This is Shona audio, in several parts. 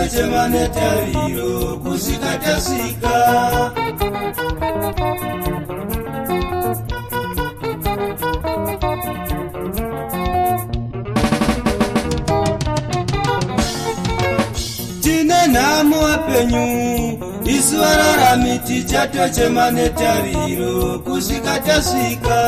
chato chemanetariro kusikatasika. Tine namo apenyu isuararamiti chato chemanetariro kusikatasika.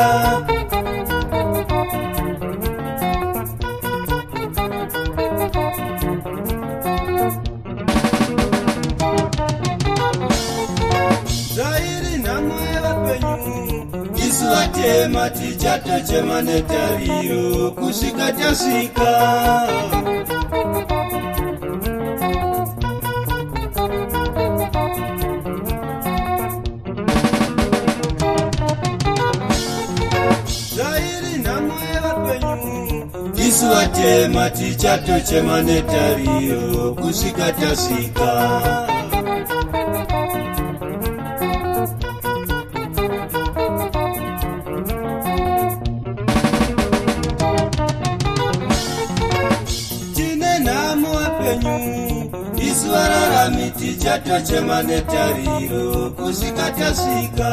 Iswatema tichato chemanetariro kusikatasika. Zairi namoe vapenyu iswatema tichato chemanetariro kusikatasika. Iswararamiti chato chemanetariro kusikatasika.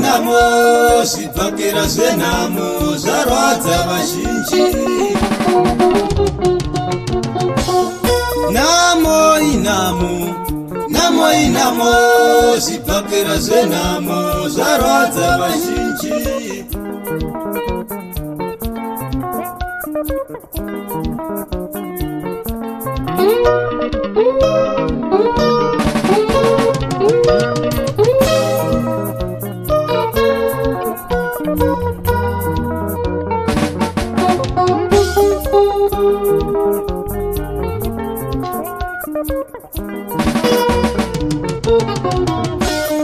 Namo sipakera zenamo zarwadza vazhinji. Namo inamo sipakera zenamo zarwadza vazhinji.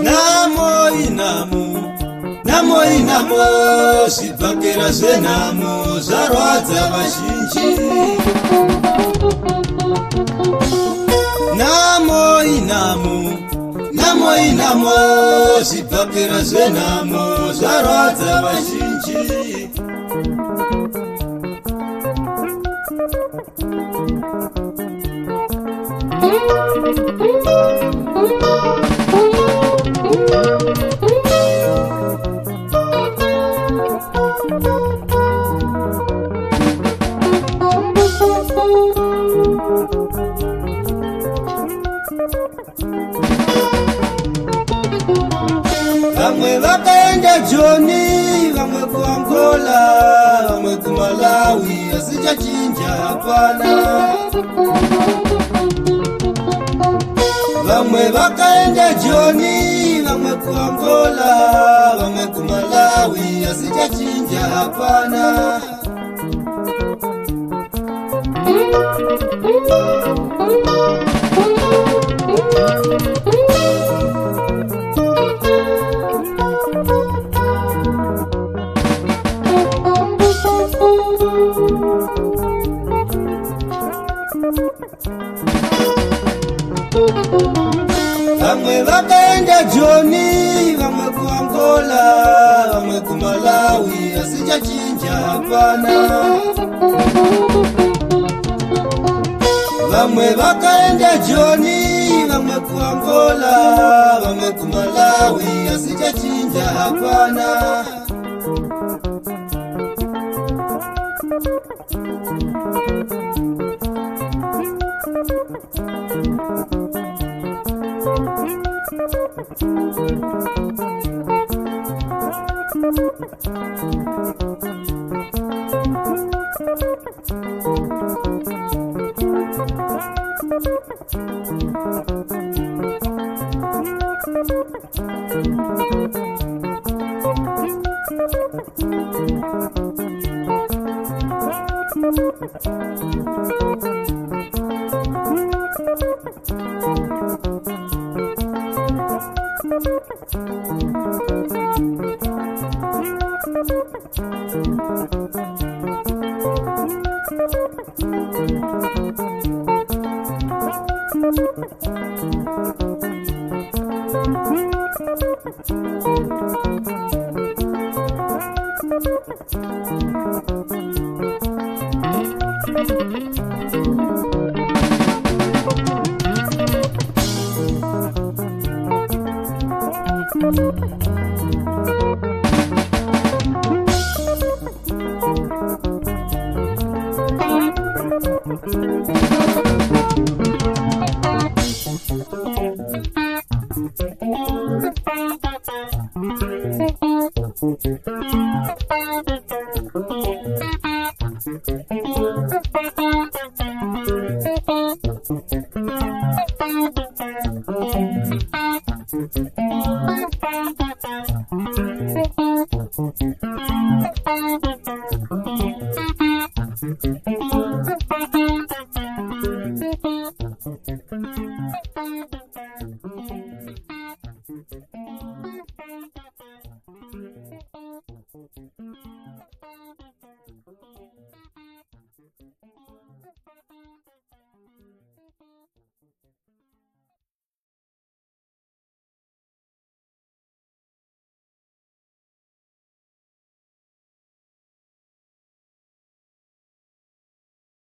Namo inamo sipakera zenamo zarwadza vazhinji. Namo inamo sipakera zenamo zarwadza vazhinji. Vamwe vakaenda Joni, vamwe ku Angola, vamwe ku Malawi, asijachinja hapana. Vamwe vakaenda Joni, vamwe ku Angola, vamwe ku Malawi, asijachinja hapana. wakaenda Joni, vamwe ku Angola, vamwe ku Malawi, asijachinja hapana. Vamwe wakaenda Joni, vamwe ku Angola, vamwe ku Malawi, asijachinja hapana.